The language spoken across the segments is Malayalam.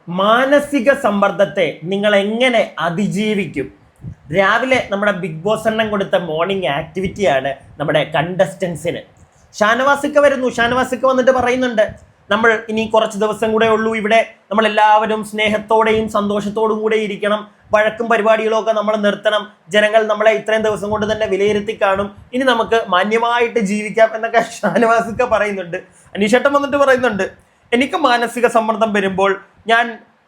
മാനസിക സമ്മർദ്ദത്തെ നിങ്ങൾ എങ്ങനെ അതിജീവിക്കും? രാവിലെ നമ്മുടെ ബിഗ് ബോസ് എണ്ണം കൊടുത്ത മോർണിംഗ് ആക്ടിവിറ്റിയാണ് നമ്മുടെ കണ്ടസ്റ്റൻസിന്. ഷാനവാസിക്ക വരുന്നു. ഷാനവാസിക്ക വന്നിട്ട് പറയുന്നുണ്ട്, നമ്മൾ ഇനി കുറച്ച് ദിവസം കൂടെ ഉള്ളൂ ഇവിടെ, നമ്മൾ എല്ലാവരും സ്നേഹത്തോടെയും സന്തോഷത്തോടും കൂടെ ഇരിക്കണം, വഴക്കും പരിപാടികളും ഒക്കെ നമ്മൾ നിർത്തണം, ജനങ്ങൾ നമ്മളെ ഇത്രയും ദിവസം കൊണ്ട് തന്നെ വിലയിരുത്തി കാണും, ഇനി നമുക്ക് മാന്യമായിട്ട് ജീവിക്കാം എന്നൊക്കെ ഷാനവാസിക്ക പറയുന്നുണ്ട്. അനീഷേട്ടൻ വന്നിട്ട് പറയുന്നുണ്ട്, എനിക്ക് മാനസിക സമ്മർദ്ദം വരുമ്പോൾ ഞാൻ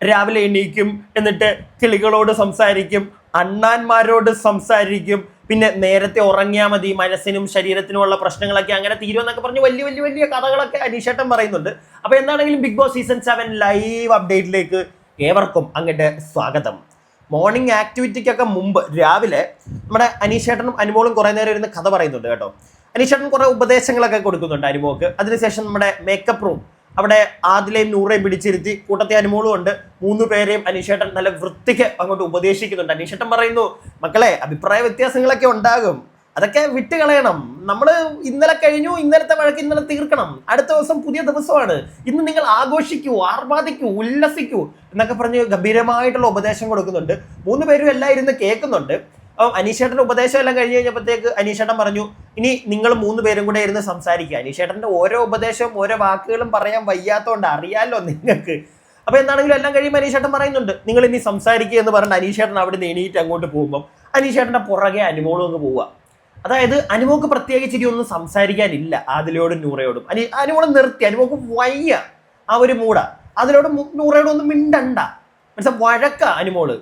രാവിലെ എണീക്കും, എന്നിട്ട് കിളികളോട് സംസാരിക്കും, അണ്ണാന്മാരോട് സംസാരിക്കും, പിന്നെ നേരത്തെ ഉറങ്ങിയാൽ മതി, മനസ്സിനും ശരീരത്തിനുമുള്ള പ്രശ്നങ്ങളൊക്കെ അങ്ങനെ തീരുമെന്നൊക്കെ പറഞ്ഞ് വലിയ വലിയ വലിയ കഥകളൊക്കെ അനീഷേട്ടൻ പറയുന്നുണ്ട്. അപ്പൊ എന്താണെങ്കിലും ബിഗ് ബോസ് സീസൺ 7 ലൈവ് അപ്ഡേറ്റിലേക്ക് ഏവർക്കും അങ്ങോട്ട് സ്വാഗതം. മോർണിംഗ് ആക്ടിവിറ്റിക്കൊക്കെ മുമ്പ് രാവിലെ നമ്മുടെ അനീഷേട്ടനും അനുമോളും കുറെ നേരം ഇരുന്ന് കഥ പറയുന്നുണ്ട് കേട്ടോ. അനീഷേട്ടൻ കുറെ ഉപദേശങ്ങളൊക്കെ കൊടുക്കുന്നുണ്ട് അനുമോൾക്ക്. അതിനുശേഷം നമ്മുടെ മേക്കപ്പ് റൂം അവിടെ ആദിലയും നൂറേയും പിടിച്ചിരുത്തി, കൂട്ടത്തെ അനുമോളും ഉണ്ട്. 3 പേരെയും അനീഷേട്ടൻ നല്ല വൃത്തിക്ക് അങ്ങോട്ട് ഉപദേശിക്കുന്നുണ്ട്. അനീഷേട്ടൻ പറയുന്നു, മക്കളെ അഭിപ്രായ വ്യത്യാസങ്ങളൊക്കെ ഉണ്ടാകും, അതൊക്കെ വിട്ട് കളയണം. നമ്മൾ ഇന്നലെ കഴിഞ്ഞു, ഇന്നലത്തെ വഴക്ക് ഇന്നലെ തീർക്കണം, അടുത്ത ദിവസം പുതിയ ദിവസമാണ്, ഇന്ന് നിങ്ങൾ ആഘോഷിക്കൂ, ആർഭാദിക്കൂ, ഉല്ലസിക്കൂ എന്നൊക്കെ പറഞ്ഞ് ഗംഭീരമായിട്ടുള്ള ഉപദേശം കൊടുക്കുന്നുണ്ട്. 3 പേരും എല്ലാം ഇരുന്ന് കേൾക്കുന്നുണ്ട്. അപ്പം അനീഷേട്ടൻ്റെ ഉപദേശം എല്ലാം കഴിഞ്ഞ് കഴിഞ്ഞപ്പോഴത്തേക്ക് അനീഷേട്ടൻ പറഞ്ഞു, ഇനി നിങ്ങൾ 3 പേരും കൂടെ ഇരുന്ന് സംസാരിക്കുക. അനീഷേട്ടൻ്റെ ഓരോ ഉപദേശവും ഓരോ വാക്കുകളും പറയാൻ വയ്യാത്തതുകൊണ്ട് അറിയാമല്ലോ നിങ്ങൾക്ക്. അപ്പോൾ എന്താണെങ്കിലും എല്ലാം കഴിയുമ്പോൾ അനീഷേട്ടൻ പറയുന്നുണ്ട്, നിങ്ങൾ ഇനി സംസാരിക്കുക എന്ന് പറഞ്ഞ് അനീഷേട്ടൻ അവിടെ നിന്ന് എണീറ്റ് അങ്ങോട്ട് പോകുമ്പം അനീഷേട്ടൻ്റെ പുറകെ അനുമോളും അങ്ങ് പോവുക. അതായത് അനുമോക്ക് പ്രത്യേകിച്ച് ഇനി ഒന്നും സംസാരിക്കാനില്ല ആദിലോടും നൂറയോടും. അനുമോള് നിർത്തി, അനുമോക്ക് വയ്യ, ആ ഒരു മൂട. അതിലോടും നൂറയോടും ഒന്നും മിണ്ടണ്ട, മനസ്സിലാ, വഴക്ക അനുമോള്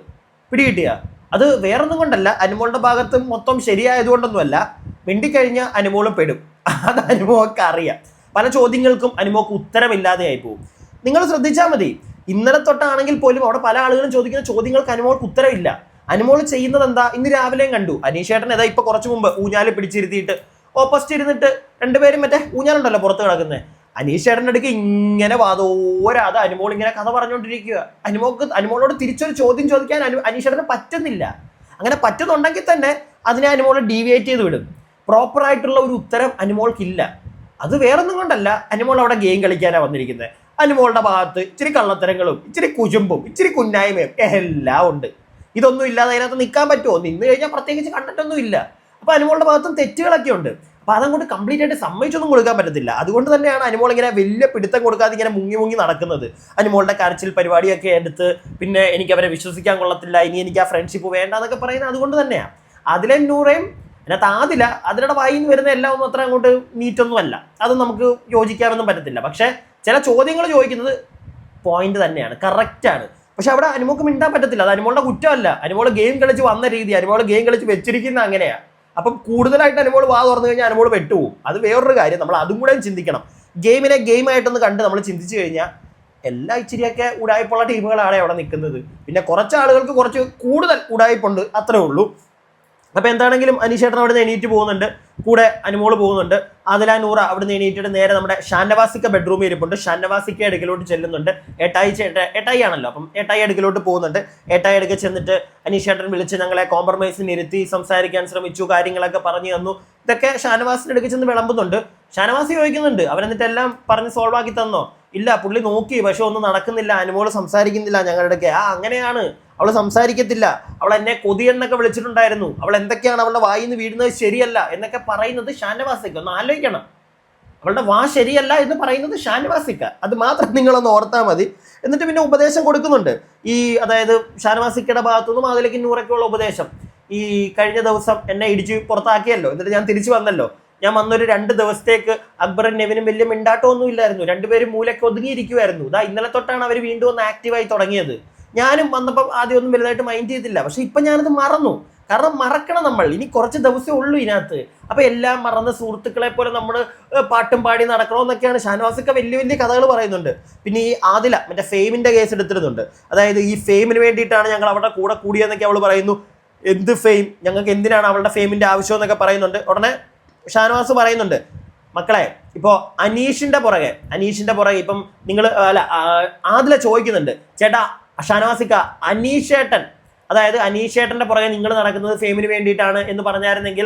പിടികിട്ടിയ. അത് വേറൊന്നും കൊണ്ടല്ല, അനുമോളുടെ ഭാഗത്ത് മൊത്തം ശരിയായതുകൊണ്ടൊന്നുമല്ല, മിണ്ടിക്കഴിഞ്ഞ അനുമോളും പെടും, അത് അനുമോക്ക് അറിയാം. പല ചോദ്യങ്ങൾക്കും അനുമോക്ക് ഉത്തരമില്ലാതെയായി പോകും. നിങ്ങൾ ശ്രദ്ധിച്ചാൽ മതി, ഇന്നലെ തൊട്ടാണെങ്കിൽ പോലും അവിടെ പല ആളുകളും ചോദിക്കുന്ന ചോദ്യങ്ങൾക്ക് അനുമോൾക്ക് ഉത്തരവില്ല. അനുമോൾ ചെയ്യുന്നത് എന്താ, ഇന്ന് രാവിലെയും കണ്ടു അനീഷേട്ടൻ ഏതാ ഇപ്പൊ കുറച്ചു മുമ്പ് ഊഞ്ഞാല് പിടിച്ചിരുത്തിയിട്ട് ഓപ്പോസിറ്റ് ഇരുന്നിട്ട് 2 പേരും മറ്റേ ഊഞ്ഞാലുണ്ടല്ലോ പുറത്ത് കിടക്കുന്നത്, അനീഷേട്ടൻ്റെ അടുക്ക് ഇങ്ങനെ വാതോരാതെ അനുമോൾ ഇങ്ങനെ കഥ പറഞ്ഞുകൊണ്ടിരിക്കുക. അനുമോളോട് തിരിച്ചൊരു ചോദ്യം ചോദിക്കാൻ അനീഷേട്ടന് പറ്റുന്നില്ല. അങ്ങനെ പറ്റുന്നുണ്ടെങ്കിൽ തന്നെ അതിനെ അനുമോൾ ഡീവിയേറ്റ് ചെയ്ത് വിടും. പ്രോപ്പറായിട്ടുള്ള ഒരു ഉത്തരം അനുമോൾക്കില്ല. അത് വേറൊന്നും കൊണ്ടല്ല, അനുമോൾ അവിടെ ഗെയിം കളിക്കാനാണ് വന്നിരിക്കുന്നത്. അനുമോളുടെ ഭാഗത്ത് ഇച്ചിരി കള്ളത്തരങ്ങളും ഇച്ചിരി കുശുമ്പും ഇച്ചിരി കുന്നായ്മയും എല്ലാം ഉണ്ട്. ഇതൊന്നും ഇല്ലാതെ അതിനകത്ത് നിൽക്കാൻ പറ്റുമോ? നിന്ന് കഴിഞ്ഞാൽ പ്രത്യേകിച്ച് കണ്ടിട്ടൊന്നും ഇല്ല. അപ്പൊ അനുമോളുടെ ഭാഗത്തും തെറ്റുകളൊക്കെ ഉണ്ട്. അപ്പൊ അതങ്ങോട്ട് കംപ്ലീറ്റ് ആയിട്ട് സമ്മതിച്ചൊന്നും കൊടുക്കാൻ പറ്റത്തില്ല. അതുകൊണ്ട് തന്നെയാണ് അനുമോൾ ഇങ്ങനെ വലിയ പിടുത്തം കൊടുക്കാതെ ഇങ്ങനെ മുങ്ങി നടക്കുന്നത്. അനുമോളുടെ കരച്ചിൽ പരിപാടിയൊക്കെ എടുത്ത് പിന്നെ എനിക്ക് അവരെ വിശ്വസിക്കാൻ കൊള്ളത്തില്ല, ഇനി എനിക്ക് ആ ഫ്രണ്ട്ഷിപ്പ് വേണ്ട എന്നൊക്കെ പറയുന്നത് അതുകൊണ്ട് തന്നെയാണ്. അതിലെ നൂറേയും അതിനകത്ത് ആദില അതിലൂടെ വായിൽ നിന്ന് വരുന്ന എല്ലാം ഒന്നും അത്ര അങ്ങോട്ട് നീറ്റൊന്നും അല്ല, അത് നമുക്ക് യോജിക്കാനൊന്നും പറ്റത്തില്ല. പക്ഷെ ചില ചോദ്യങ്ങൾ ചോദിക്കുന്നത് പോയിന്റ് തന്നെയാണ്, കറക്റ്റാണ്. പക്ഷെ അവിടെ അനുമോക്ക് മിണ്ടാൻ പറ്റത്തില്ല. അത് അനുമോളുടെ കുറ്റമല്ല, അനുമോൾ ഗെയിം കളിച്ച് വന്ന രീതി, അനുമോൾ ഗെയിം കളിച്ച് വെച്ചിരിക്കുന്ന അങ്ങനെയാണ്. അപ്പം കൂടുതലായിട്ട് അനുമോൾ വാ തുറന്നു കഴിഞ്ഞാൽ അനുമോൾ പെട്ടുപോകും. അത് വേറൊരു കാര്യം, നമ്മൾ അതും കൂടെ ചിന്തിക്കണം. ഗെയിമിനെ ഗെയിമായിട്ടൊന്ന് കണ്ട് നമ്മൾ ചിന്തിച്ചു കഴിഞ്ഞാൽ എല്ലാ ഇച്ചിരിയൊക്കെ ഉടായ്പുള്ള ടീമുകളാണ് അവിടെ നിൽക്കുന്നത്. പിന്നെ കുറച്ച് ആളുകൾക്ക് കുറച്ച് കൂടുതൽ ഉടായ്പുണ്ട്, അത്രേ ഉള്ളൂ. അപ്പൊ എന്താണെങ്കിലും അനീഷേട്ടൻ അവിടെ നിന്ന് എണീറ്റ് പോകുന്നുണ്ട്, കൂടെ അനുമോള് പോകുന്നുണ്ട്. ആദില നൂറ അവിടെ നിന്ന് എണീറ്റിട്ട് നേരെ നമ്മുടെ ഷാനവാസിക്ക ബെഡ്റൂമിൽ ഇരിപ്പുണ്ട്. ഷാനവാസിക്ക അടുക്കലോട്ട് ചെല്ലുന്നുണ്ട്. ഏട്ടായി ആണല്ലോ, അപ്പം ഏട്ടായി അടുക്കലോട്ട് പോകുന്നുണ്ട്. ഏട്ടായി അടുക്ക ചെന്നിട്ട് അനീഷേട്ടൻ വിളിച്ച് ഞങ്ങളെ കോംപ്രമൈസിന് ഇരുത്തി സംസാരിക്കാൻ ശ്രമിച്ചു, കാര്യങ്ങളൊക്കെ പറഞ്ഞു തന്നു. ഇതൊക്കെ ഷാനവാസിന്റെ അടുക്ക ചെന്ന് വിളമ്പുന്നുണ്ട്. ഷാനവാസി ചോദിക്കുന്നുണ്ട്, അവരെന്നിട്ട് എല്ലാം പറഞ്ഞ് സോൾവ് ആക്കി തന്നോ? ഇല്ല, പുള്ളി നോക്കി, പക്ഷെ ഒന്നും നടക്കുന്നില്ല, അനുമോള് സംസാരിക്കുന്നില്ല ഞങ്ങളുടെ അടുക്കെ. അങ്ങനെയാണ്, അവൾ സംസാരിക്കത്തില്ല, അവൾ എന്നെ കൊതിയെന്നൊക്കെ വിളിച്ചിട്ടുണ്ടായിരുന്നു, അവൾ എന്തൊക്കെയാണ് അവളുടെ വായിൽ നിന്ന് വീഴുന്നത് ശരിയല്ല എന്നൊക്കെ പറയുന്നത് ഷാനവാസിക്ക. ഒന്ന് ആലോചിക്കണം, അവളുടെ വാ ശരിയല്ല എന്ന് പറയുന്നത് ഷാനവാസിക്ക. അത് മാത്രം നിങ്ങളൊന്ന് ഓർത്താൽ മതി. എന്നിട്ട് പിന്നെ ഉപദേശം കൊടുക്കുന്നുണ്ട്. അതായത് ഷാനവാസിക്കയുടെ ഭാഗത്തുനിന്നും അതിലേക്ക് നൂറയ്ക്കുള്ള ഉപദേശം. കഴിഞ്ഞ ദിവസം എന്നെ ഇടിച്ച് പുറത്താക്കിയല്ലോ, എന്നിട്ട് ഞാൻ തിരിച്ചു വന്നല്ലോ, ഞാൻ വന്നൊരു 2 ദിവസത്തേക്ക് അക്ബറും നെവിനും വലിയ മിണ്ടാട്ടമൊന്നും ഇല്ലായിരുന്നു, 2 പേരും മൂലയ്ക്ക് ഒതുങ്ങിയിരിക്കുമായിരുന്നു. ഇന്നലെ തൊട്ടാണ് അവർ വീണ്ടും ഒന്ന് ആക്റ്റീവായി തുടങ്ങിയത്. ഞാനും വന്നപ്പോൾ ആദ്യം ഒന്നും വലുതായിട്ട് മൈൻഡ് ചെയ്തില്ല, പക്ഷെ ഇപ്പം ഞാനത് മറന്നു. കാരണം മറക്കണം നമ്മൾ, ഇനി കുറച്ച് ദിവസമേ ഉള്ളൂ ഇതിനകത്ത്. അപ്പൊ എല്ലാം മറന്ന് സുഹൃത്തുക്കളെ പോലെ നമ്മൾ പാട്ടും പാടി നടക്കണമെന്നൊക്കെയാണ് ഷാനവാസിക്ക വലിയ വലിയ കഥകൾ പറയുന്നുണ്ട്. പിന്നെ ആദില മറ്റേ ഫെയിമിന്റെ കേസ് എടുത്തിരുന്നുണ്ട്. അതായത് ഈ ഫെയിമിന് വേണ്ടിയിട്ടാണ് ഞങ്ങൾ അവിടെ കൂടെ കൂടിയെന്നൊക്കെ അവൾ പറയുന്നു. എന്ത് ഫെയിം, ഞങ്ങൾക്ക് എന്തിനാണ് അവളുടെ ഫെയിമിന്റെ ആവശ്യം എന്നൊക്കെ പറയുന്നുണ്ട്. ഉടനെ ഷാനവാസ് പറയുന്നുണ്ട്, മക്കളെ ഇപ്പോൾ അനീഷിന്റെ പുറകെ ഇപ്പം നിങ്ങൾ ആദില ചോദിക്കുന്നുണ്ട്, ചേട്ടാ ഷാനവാസിക്ക, അനീഷേട്ടൻ അതായത് അനീഷേട്ടന്റെ പുറകെ നിങ്ങൾ നടക്കുന്നത് ഫെയിമിന് വേണ്ടിയിട്ടാണ് എന്ന് പറഞ്ഞായിരുന്നെങ്കിൽ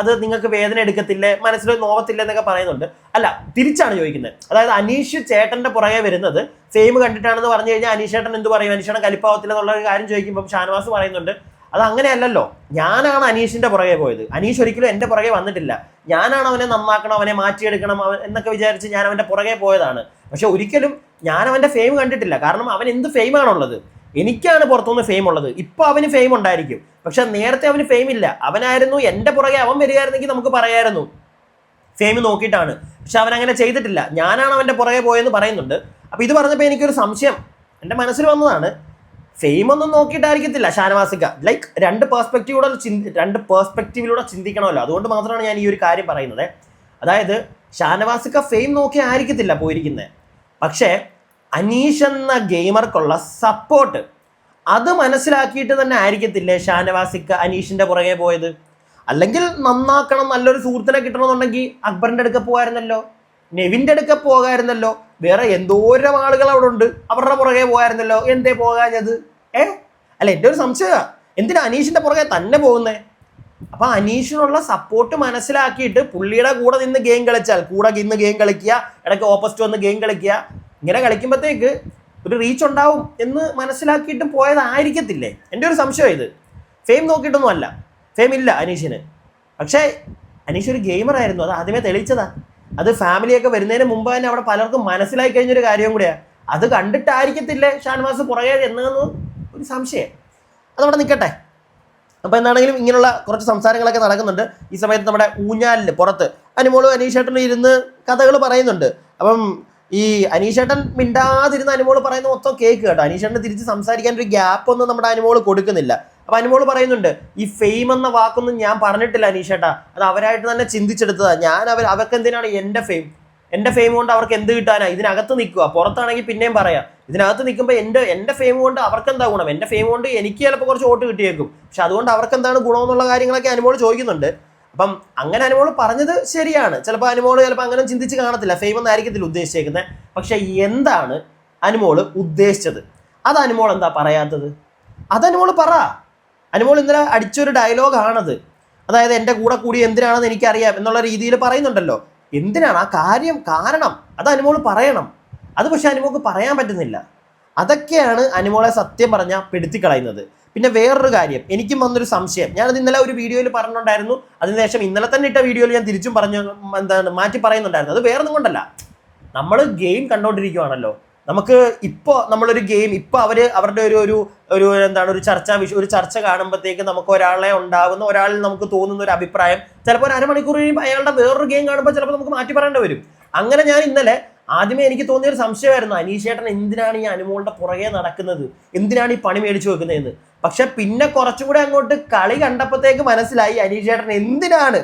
അത് നിങ്ങൾക്ക് വേദന എടുക്കത്തില്ലേ, മനസ്സിൽ നോവത്തില്ല എന്നൊക്കെ പറയുന്നുണ്ട്. അല്ല, തിരിച്ചാണ് ചോദിക്കുന്നത്. അതായത് അനീഷ് ചേട്ടന്റെ പുറകെ വരുന്നത് ഫെയിം കണ്ടിട്ടാണെന്ന് പറഞ്ഞു കഴിഞ്ഞാൽ അനീഷേട്ടൻ എന്ത് പറയും? അനീഷേട്ടൻ കലിപ്പാവത്തില്ല എന്നുള്ള ഒരു കാര്യം ചോദിക്കുമ്പോൾ ഷാനവാസ് പറയുന്നുണ്ട്, അത് അങ്ങനെയല്ലല്ലോ, ഞാനാണ് അനീഷിന്റെ പുറകെ പോയത്, അനീഷ് ഒരിക്കലും എൻ്റെ പുറകെ വന്നിട്ടില്ല, ഞാനാണ് അവനെ നന്നാക്കണം, അവനെ മാറ്റിയെടുക്കണം എന്നൊക്കെ വിചാരിച്ച് ഞാൻ അവൻ്റെ പുറകെ പോയതാണ്. പക്ഷെ ഒരിക്കലും ഞാൻ അവൻ്റെ ഫെയിം കണ്ടിട്ടില്ല. കാരണം അവൻ എന്ത് ഫെയിമാണുള്ളത്? എനിക്കാണ് പുറത്തുനിന്ന് ഫെയിം ഉള്ളത്. ഇപ്പോൾ അവന് ഫെയിം ഉണ്ടായിരിക്കും, പക്ഷെ നേരത്തെ അവന് ഫെയിം ഇല്ല. അവനായിരുന്നു എൻ്റെ പുറകെ അവൻ വരികയായിരുന്നെങ്കിൽ നമുക്ക് പറയായിരുന്നു ഫെയിം നോക്കിയിട്ടാണ്. പക്ഷെ അവൻ അങ്ങനെ ചെയ്തിട്ടില്ല, ഞാനാണ് അവൻ്റെ പുറകെ പോയെന്ന് പറയുന്നുണ്ട്. അപ്പോൾ ഇത് പറഞ്ഞപ്പോൾ എനിക്കൊരു സംശയം എൻ്റെ മനസ്സിൽ വന്നതാണ്. ഫെയിം ഒന്നും നോക്കിയിട്ടായിരിക്കത്തില്ല ഷാനവാസിക്ക. ലൈക്ക് രണ്ട് പേഴ്സ്പെക്റ്റീവിലൂടെ ചിന്തിക്കണമല്ലോ. അതുകൊണ്ട് മാത്രമാണ് ഞാൻ ഈ ഒരു കാര്യം പറയുന്നത്. അതായത് ഷാനവാസിക്ക ഫെയിം നോക്കി ആയിരിക്കത്തില്ല പോയിരിക്കുന്നത്, പക്ഷേ അനീഷ് എന്ന ഗെയിമർക്കുള്ള സപ്പോർട്ട് അത് മനസ്സിലാക്കിയിട്ട് തന്നെ ആയിരിക്കത്തില്ലേ ഷാനവാസിക്ക അനീഷിന്റെ പുറകെ പോയത്? അല്ലെങ്കിൽ നന്നാക്കണം, നല്ലൊരു സുഹൃത്തിനെ കിട്ടണമെന്നുണ്ടെങ്കിൽ അക്ബറിന്റെ അടുക്ക പോകായിരുന്നല്ലോ, നെവിന്റെ അടുക്ക പോകായിരുന്നല്ലോ, വേറെ എന്തോരം ആളുകൾ അവിടെ ഉണ്ട്, അവരുടെ പുറകെ പോകായിരുന്നല്ലോ, എന്തേ പോകാഞ്ഞത്? അല്ല, എൻ്റെ ഒരു സംശയമാണ്, എന്തിനാ അനീഷിന്റെ പുറകെ തന്നെ പോകുന്നേ? അപ്പൊ അനീഷിനുള്ള സപ്പോർട്ട് മനസ്സിലാക്കിയിട്ട് പുള്ളിയുടെ കൂടെ നിന്ന് ഗെയിം കളിച്ചാൽ, കൂടെ ഇന്ന് ഗെയിം കളിക്കുക, ഇടയ്ക്ക് ഓപ്പോസിറ്റ് വന്ന് ഗെയിം കളിക്കുക, ഇങ്ങനെ കളിക്കുമ്പോഴത്തേക്ക് ഒരു റീച്ച് ഉണ്ടാവും എന്ന് മനസ്സിലാക്കിയിട്ട് പോയതായിരിക്കത്തില്ലേ? എൻ്റെ ഒരു സംശയം ഇത്. ഫെയിം നോക്കിയിട്ടൊന്നും അല്ല, ഫെയിം ഇല്ല അനീഷിന്. പക്ഷേ അനീഷ് ഒരു ഗെയിമർ ആയിരുന്നു, അത് ആദ്യമേ തെളിയിച്ചതാ. അത് ഫാമിലിയൊക്കെ വരുന്നതിന് മുമ്പ് തന്നെ അവിടെ പലർക്കും മനസ്സിലായി കഴിഞ്ഞൊരു കാര്യം കൂടെയാണ്. അത് കണ്ടിട്ടായിരിക്കത്തില്ലേ ഷാനവാസ് പുറകെ എന്നതെന്ന് ഒരു സംശയം. അതവിടെ നിൽക്കട്ടെ. അപ്പോൾ എന്താണെങ്കിലും ഇങ്ങനെയുള്ള കുറച്ച് സംസാരങ്ങളൊക്കെ നടക്കുന്നുണ്ട്. ഈ സമയത്ത് നമ്മുടെ ഊഞ്ഞാലിൽ പുറത്ത് അനുമോളും അനീഷേട്ടനും ഇരുന്ന് കഥകൾ പറയുന്നുണ്ട്. അപ്പം ഈ അനീഷേട്ടൻ മിണ്ടാതിരുന്ന അനുമോള് പറയുന്ന മൊത്തം കേക്ക് കേട്ടോ. അനീഷേട്ടന് തിരിച്ച് സംസാരിക്കാൻ ഒരു ഗ്യാപ്പ് ഒന്നും നമ്മുടെ അനുമോള് കൊടുക്കുന്നില്ല. അപ്പൊ അനുമോള് പറയുന്നുണ്ട്, ഈ ഫെയിം എന്ന വാക്കൊന്നും ഞാൻ പറഞ്ഞിട്ടില്ല അനീഷേട്ടാ, അത് അവരായിട്ട് തന്നെ ചിന്തിച്ചെടുത്തതാ. അവർക്ക് എന്തിനാണ് എൻ്റെ ഫെയിം കൊണ്ട് അവർക്ക് എന്ത് കിട്ടാനാ? ഇതിനകത്ത് നിൽക്കുക, പുറത്താണെങ്കിൽ പിന്നെയും പറയാം. ഇതിനകത്ത് നിൽക്കുമ്പോൾ എൻ്റെ ഫെയിം കൊണ്ട് അവർക്ക് എന്താ ഗുണം? എൻ്റെ ഫെയിം കൊണ്ട് എനിക്ക് ചിലപ്പോൾ കുറച്ച് വോട്ട് കിട്ടിയേക്കും, പക്ഷെ അതുകൊണ്ട് അവർക്ക് എന്താണ് ഗുണമെന്നുള്ള കാര്യങ്ങളൊക്കെ അനുമോള് ചോദിക്കുന്നുണ്ട്. അപ്പം അങ്ങനെ അനുമോള് പറഞ്ഞത് ശരിയാണ്. ചിലപ്പോൾ അനുമോള് അങ്ങനെ ചിന്തിച്ച് കാണത്തില്ല, ഫെയിം ഒന്നായിരിക്കത്തില്ല ഉദ്ദേശിച്ചേക്കുന്നത്. പക്ഷെ എന്താണ് അനുമോള് ഉദ്ദേശിച്ചത്? അത് അനുമോൾ എന്താ പറയാത്തത്? അത് അനുമോള് പറ. അനുമോൾ ഇന്നലെ അടിച്ചൊരു ഡയലോഗാണത്. അതായത് എൻ്റെ കൂടെ കൂടി എന്തിനാണെന്ന് എനിക്കറിയാം എന്നുള്ള രീതിയിൽ പറയുന്നുണ്ടല്ലോ. എന്തിനാണ് ആ കാരണം അത് അനുമോള് പറയണം. അത് പക്ഷെ അനുമോൾക്ക് പറയാൻ പറ്റുന്നില്ല. അതൊക്കെയാണ് അനുമോളെ സത്യം പറഞ്ഞാൽ പെടുത്തിക്കളയുന്നത്. പിന്നെ വേറൊരു കാര്യം, എനിക്കും വന്നൊരു സംശയം. ഞാനത് ഇന്നലെ ഒരു വീഡിയോയിൽ പറഞ്ഞിട്ടുണ്ടായിരുന്നു, അതിനുശേഷം ഇന്നലെ തന്നെ ഇട്ട വീഡിയോയിൽ ഞാൻ തിരിച്ചും മാറ്റി പറയുന്നുണ്ടായിരുന്നു. അത് വേറൊന്നും കൊണ്ടല്ല, നമ്മൾ ഗെയിം കണ്ടോണ്ടിരിക്കുവാണല്ലോ. നമുക്ക് ഇപ്പോൾ നമ്മളൊരു ഗെയിം ഇപ്പോൾ അവരുടെ ഒരു ചർച്ച കാണുമ്പോഴത്തേക്ക് നമുക്ക് ഒരാളിൽ നമുക്ക് തോന്നുന്ന ഒരു അഭിപ്രായം ചിലപ്പോൾ ഒരു അരമണിക്കൂർ കഴിയുമ്പോൾ അയാളുടെ വേറൊരു ഗെയിം കാണുമ്പോൾ ചിലപ്പോൾ നമുക്ക് മാറ്റി പറയേണ്ടി വരും. അങ്ങനെ ഞാൻ ഇന്നലെ ആദ്യമേ എനിക്ക് തോന്നിയൊരു സംശയമായിരുന്നു, അനീഷേട്ടൻ എന്തിനാണ് ഈ അനുമോളുടെ പുറകെ നടക്കുന്നത്, എന്തിനാണ് ഈ പണി മേടിച്ചു വെക്കുന്നതെന്ന്. പക്ഷെ പിന്നെ കുറച്ചുകൂടെ അങ്ങോട്ട് കളി കണ്ടപ്പോഴത്തേക്ക് മനസ്സിലായി അനീഷേട്ടൻ എന്തിനാണ്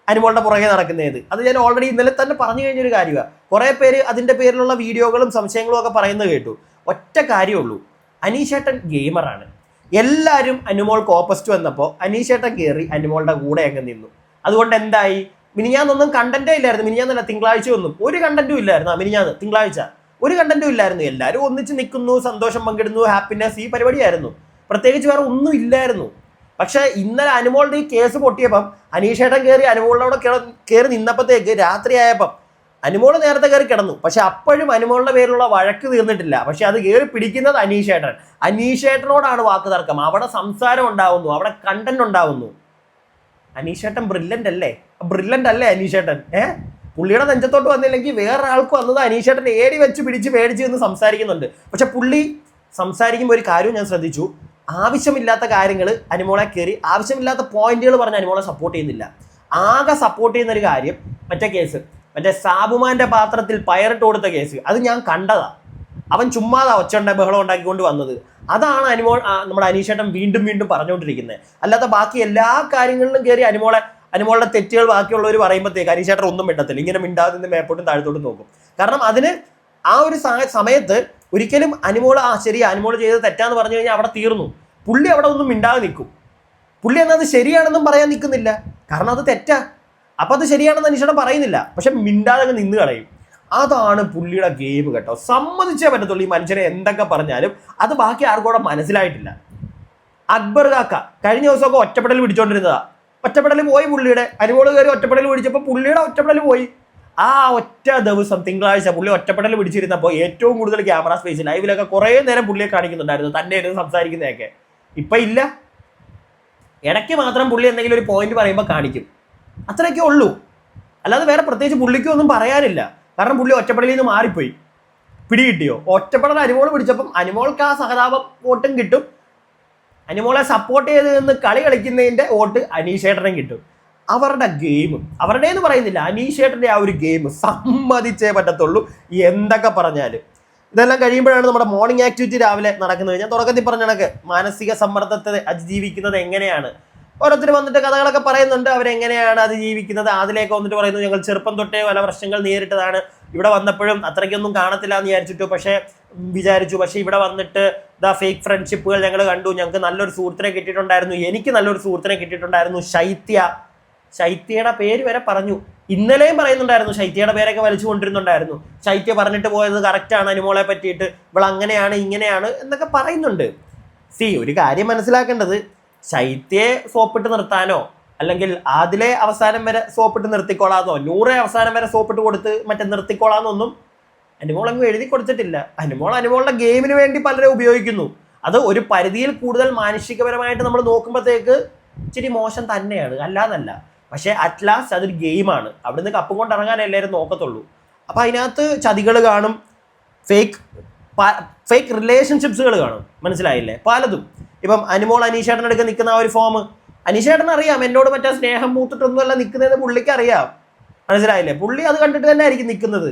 അനുമോളുടെ പുറകെ നടക്കുന്നത്. അത് ഞാൻ ഓൾറെഡി ഇന്നലെ തന്നെ പറഞ്ഞു കഴിഞ്ഞൊരു കാര്യമാണ്. കുറേ പേര് അതിൻ്റെ പേരിലുള്ള വീഡിയോകളും സംശയങ്ങളും ഒക്കെ പറയുന്നത് കേട്ടു. ഒറ്റ കാര്യമുള്ളൂ, അനീഷേട്ടൻ ഗെയിമറാണ്. എല്ലാവരും അനുമോൾക്ക് ഓപ്പോസിറ്റ് വന്നപ്പോൾ അനീഷേട്ടൻ കയറി അനുമോളുടെ കൂടെ അങ്ങ് നിന്നു. അതുകൊണ്ട് എന്തായി? മിനിഞ്ഞാന്നൊന്നും കണ്ടന്റേ ഇല്ലായിരുന്നു. മിനിഞ്ഞാന്നല്ല, തിങ്കളാഴ്ച ഒന്നും ഒരു കണ്ടന്റും ഇല്ലായിരുന്നു. മിനിഞ്ഞാന്ന് തിങ്കളാഴ്ച ഒരു കണ്ടന്റും ഇല്ലായിരുന്നു. എല്ലാവരും ഒന്നിച്ച് നിൽക്കുന്നു, സന്തോഷം പങ്കിടുന്നു, ഹാപ്പിനെസ്, ഈ പരിപാടിയായിരുന്നു. പ്രത്യേകിച്ച് വേറെ ഒന്നും ഇല്ലായിരുന്നു. പക്ഷെ ഇന്നലെ അനുമോളുടെ ഈ കേസ് പൊട്ടിയപ്പം അനീഷേട്ടൻ കയറി അനുമോളിനോട് കയറി നിന്നപ്പോഴത്തേക്ക് രാത്രിയായപ്പം അനുമോള് നേരത്തെ കയറി കിടന്നു. പക്ഷെ അപ്പോഴും അനുമോളുടെ പേരിലുള്ള വഴക്ക് തീർന്നിട്ടില്ല. പക്ഷെ അത് കയറി പിടിക്കുന്നത് അനീഷേട്ടനോടാണ് വാക്ക് തർക്കം. അവിടെ സംസാരം ഉണ്ടാവുന്നു, അവിടെ കണ്ടന്റ് ഉണ്ടാവുന്നു. അനീഷേട്ടൻ ബ്രില്യൻ്റ് അല്ലേ അനീഷേട്ടൻ? പുള്ളിയുടെ നെഞ്ചത്തോട്ട് വന്നില്ലെങ്കിൽ വേറെ ആൾക്ക് വന്നത് അനീഷേട്ടൻ ഏടി വെച്ച് പിടിച്ച് പേടിച്ച് എന്ന് സംസാരിക്കുന്നുണ്ട്. പക്ഷെ പുള്ളി സംസാരിക്കുമ്പോൾ ഒരു കാര്യവും ഞാൻ ശ്രദ്ധിച്ചു, ആവശ്യമില്ലാത്ത കാര്യങ്ങൾ അനുമോളെ കയറി ആവശ്യമില്ലാത്ത പോയിന്റുകൾ പറഞ്ഞ് അനുമോളെ സപ്പോർട്ട് ചെയ്യുന്നില്ല. ആകെ സപ്പോർട്ട് ചെയ്യുന്നൊരു കാര്യം മറ്റേ സാബുമാന്റെ പാത്രത്തിൽ പയറിട്ട് കൊടുത്ത കേസ്, അത് ഞാൻ കണ്ടതാ. അവൻ ചുമ്മാതാ ബഹളം ഉണ്ടാക്കിക്കൊണ്ട് വന്നത്. അതാണ് നമ്മുടെ അനീഷേട്ടൻ വീണ്ടും വീണ്ടും പറഞ്ഞുകൊണ്ടിരിക്കുന്നത്. അല്ലാതെ ബാക്കി എല്ലാ കാര്യങ്ങളിലും കയറി അനുമോളുടെ തെറ്റുകൾ ബാക്കിയുള്ളവർ പറയുമ്പോഴത്തേക്ക് അനീഷേട്ടൻ ഒന്നും മിണ്ടത്തില്ല. ഇങ്ങനെ മിണ്ടാതെ നിന്ന് മേപ്പോട്ടും താഴത്തോട്ടും നോക്കും. കാരണം അതിന് ആ ഒരു സമയത്ത് ഒരിക്കലും അനുമോൾ ചെയ്തത് തെറ്റാന്ന് പറഞ്ഞു കഴിഞ്ഞാൽ അവിടെ തീർന്നു. പുള്ളി അവിടെ ഒന്നും മിണ്ടാതെ നിൽക്കും. പുള്ളി എന്നാൽ അത് ശരിയാണെന്നും പറയാൻ നിൽക്കുന്നില്ല, കാരണം അത് തെറ്റാ. അപ്പം അത് ശരിയാണെന്ന് അനീഷേട്ടൻ പറയുന്നില്ല, പക്ഷെ മിണ്ടാതെ നിന്ന് കളയും. അതാണ് പുള്ളിയുടെ ഗെയിം കേട്ടോ. സമ്മതിച്ചേ പറ്റത്തുള്ളൂ. ഈ മനുഷ്യനെ എന്തൊക്കെ പറഞ്ഞാലും അത് ബാക്കി ആർക്കും കൂടെ മനസ്സിലായിട്ടില്ല. അക്ബർ കാക്ക കഴിഞ്ഞ ദിവസമൊക്കെ ഒറ്റപ്പെടൽ പിടിച്ചോണ്ടിരുന്നതാ. ഒറ്റപ്പെടൽ പോയി പുള്ളിയുടെ. അനുമോള് കയറി ഒറ്റപ്പെടൽ പിടിച്ചപ്പോൾ പുള്ളിയുടെ ഒറ്റപ്പെടൽ പോയി. ആ ഒറ്റ ദിവസം തിങ്കളാഴ്ച പുള്ളി ഒറ്റപ്പെടൽ പിടിച്ചിരുന്നപ്പോൾ ഏറ്റവും കൂടുതൽ ക്യാമറ സ്പേസ് ലൈവിലൊക്കെ കുറേ നേരം പുള്ളിയെ കാണിക്കുന്നുണ്ടായിരുന്നു, തന്നെ ഇരുന്ന് സംസാരിക്കുന്നതൊക്കെ. ഇപ്പം ഇല്ല. ഇടയ്ക്ക് മാത്രം പുള്ളി എന്തെങ്കിലും ഒരു പോയിന്റ് പറയുമ്പോൾ കാണിക്കും, അത്രയൊക്കെ ഉള്ളൂ. അല്ലാതെ വേറെ പ്രത്യേകിച്ച് പുള്ളിക്കും ഒന്നും പറയാനില്ല. കാരണം പുള്ളി ഒറ്റപ്പെടലിൽ നിന്ന് മാറിപ്പോയി. പിടികിട്ടിയോ? ഒറ്റപ്പെടൽ അനുമോൾ പിടിച്ചപ്പം അനുമോൾക്ക് ആ സഹതാപം വോട്ടും കിട്ടും, അനുമോളെ സപ്പോർട്ട് ചെയ്ത് നിന്ന് കളി കളിക്കുന്നതിൻ്റെ വോട്ട് അനീഷേട്ടനും കിട്ടും. അവരുടെ ഗെയിം, അവരുടെ എന്ന് പറയുന്നില്ല, അനീഷേട്ടൻ്റെ ആ ഒരു ഗെയിം സമ്മതിച്ചേ പറ്റത്തുള്ളൂ എന്തൊക്കെ പറഞ്ഞാലും. ഇതെല്ലാം കഴിയുമ്പോഴാണ് നമ്മുടെ മോർണിംഗ് ആക്ടിവിറ്റി രാവിലെ നടക്കുന്നത്. ഞാൻ തുടക്കത്തിൽ പറഞ്ഞ കണക്ക് മാനസിക സമ്മർദ്ദത്തെ അതിജീവിക്കുന്നത് എങ്ങനെയാണ്. ഓരോരുത്തർ വന്നിട്ട് കഥകളൊക്കെ പറയുന്നുണ്ട്, അവരെങ്ങനെയാണ് അതിജീവിക്കുന്നത്. അതിലേക്ക് വന്നിട്ട് പറയുന്നു, ഞങ്ങൾ ചെറുപ്പം തൊട്ടേ പല പ്രശ്നങ്ങൾ നേരിട്ടതാണ്, ഇവിടെ വന്നപ്പോഴും അത്രയ്ക്കൊന്നും കാണത്തില്ല എന്ന് വിചാരിച്ചു. പക്ഷേ ഇവിടെ വന്നിട്ട് ഫേക്ക് ഫ്രണ്ട്ഷിപ്പുകൾ ഞങ്ങൾ കണ്ടു. ഞങ്ങൾക്ക് നല്ലൊരു സുഹൃത്തിനെ കിട്ടിയിട്ടുണ്ടായിരുന്നു, എനിക്ക് നല്ലൊരു സുഹൃത്തിനെ കിട്ടിയിട്ടുണ്ടായിരുന്നു, ശൈത്യയുടെ പേര് വരെ പറഞ്ഞു. ഇന്നലെയും പറയുന്നുണ്ടായിരുന്നു, ശൈത്യയുടെ പേരൊക്കെ വലിച്ചു കൊണ്ടിരുന്നുണ്ടായിരുന്നു. ശൈത്യ പറഞ്ഞിട്ട് പോയത് കറക്റ്റാണ് അനുമോളെ പറ്റിയിട്ട്, ഇവൾ അങ്ങനെയാണ് ഇങ്ങനെയാണ് എന്നൊക്കെ പറയുന്നുണ്ട്. ഒരു കാര്യം മനസ്സിലാക്കേണ്ടത്, ശൈത്യയെ സോപ്പിട്ട് നിർത്താനോ അല്ലെങ്കിൽ അതിലെ അവസാനം വരെ സോപ്പിട്ട് നിർത്തിക്കോളാന്നോ നൂറെ അവസാനം വരെ സോപ്പിട്ട് കൊടുത്ത് നിർത്തിക്കോളാന്നൊന്നും അനുമോൾ അങ്ങ് എഴുതി കൊടുത്തിട്ടില്ല. അനുമോളുടെ ഗെയിമിന് വേണ്ടി പലരെ ഉപയോഗിക്കുന്നു. അത് ഒരു പരിധിയിൽ കൂടുതൽ മാനുഷികപരമായിട്ട് നമ്മൾ നോക്കുമ്പോഴത്തേക്ക് ഇച്ചിരി മോശം തന്നെയാണ്, അല്ലാതല്ല. പക്ഷേ അറ്റ് ലാസ്റ്റ് അതൊരു ഗെയിമാണ്. അവിടുന്ന് കപ്പും കൊണ്ട് ഇറങ്ങാൻ എല്ലാവരും നോക്കത്തുള്ളൂ. അപ്പം അതിനകത്ത് ചതികൾ കാണും, ഫേക്ക് റിലേഷൻഷിപ്സുകൾ കാണും. മനസ്സിലായില്ലേ? പലതും. ഇപ്പം അനുമോൾ അനീഷേട്ടനടുക്ക് നിൽക്കുന്ന ആ ഒരു ഫോം, അനീഷേട്ടൻ അറിയാം എന്നോട് മറ്റേ സ്നേഹം മൂത്തിട്ടൊന്നുമല്ല നിൽക്കുന്നതെന്ന് പുള്ളിക്ക് അറിയാം. മനസ്സിലായില്ലേ? പുള്ളി അത് കണ്ടിട്ട് തന്നെ ആയിരിക്കും നിൽക്കുന്നത്.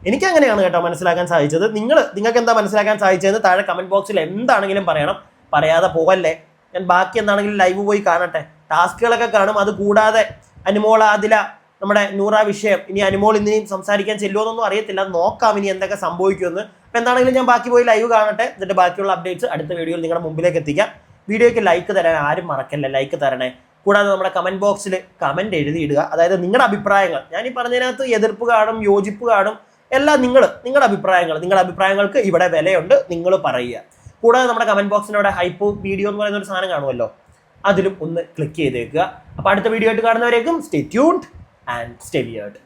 എനിക്കങ്ങനെയാണ് കേട്ടോ മനസ്സിലാക്കാൻ സാധിച്ചത്. നിങ്ങൾക്ക് എന്താ മനസ്സിലാക്കാൻ സാധിച്ചതെന്ന് താഴെ കമന്റ് ബോക്സിൽ എന്താണെങ്കിലും പറയണം. പറയാതെ പോകല്ലേ. ഞാൻ ബാക്കി എന്താണെങ്കിലും ലൈവ് പോയി കാണട്ടെ. ടാസ്കുകളൊക്കെ കാണും. അത് കൂടാതെ അനുമോൾ ആദില നമ്മുടെ നൂറ വിഷയം, ഇനി അനുമോൾ ഇനിയും സംസാരിക്കാൻ ചെല്ലുമെന്നൊന്നും അറിയത്തില്ല, നോക്കാം ഇനി എന്തൊക്കെ സംഭവിക്കുമെന്ന്. അപ്പം എന്താണെങ്കിലും ഞാൻ ബാക്കി പോയി ലൈവ് കാണട്ടെ. എന്നിട്ട് ബാക്കിയുള്ള അപ്ഡേറ്റ്സ് അടുത്ത വീഡിയോയിൽ നിങ്ങളുടെ മുമ്പിലേക്ക് എത്തിക്കാം. വീഡിയോയ്ക്ക് ലൈക്ക് തരാൻ ആരും മറക്കല്ല, ലൈക്ക് തരണേ. കൂടാതെ നമ്മുടെ കമന്റ് ബോക്സിൽ കമന്റ് എഴുതിയിടുക. അതായത് നിങ്ങളുടെ അഭിപ്രായങ്ങൾ, ഞാൻ ഈ പറഞ്ഞതിനകത്ത് എതിർപ്പ് കാണും, യോജിപ്പ് കാണും, എല്ലാം നിങ്ങളുടെ അഭിപ്രായങ്ങൾക്ക് ഇവിടെ വിലയുണ്ട്, നിങ്ങൾ പറയുക. കൂടാതെ നമ്മുടെ കമന്റ് ബോക്സിനോടെ ഹൈപ്പ് വീഡിയോ എന്ന് പറയുന്ന ഒരു സാധനം കാണുമല്ലോ, അതിലും ഒന്ന് ക്ലിക്ക് ചെയ്തേക്കുക. അപ്പോൾ അടുത്ത വീഡിയോ ആയിട്ട് കാണുന്നവരേക്കും stay tuned and stay weird.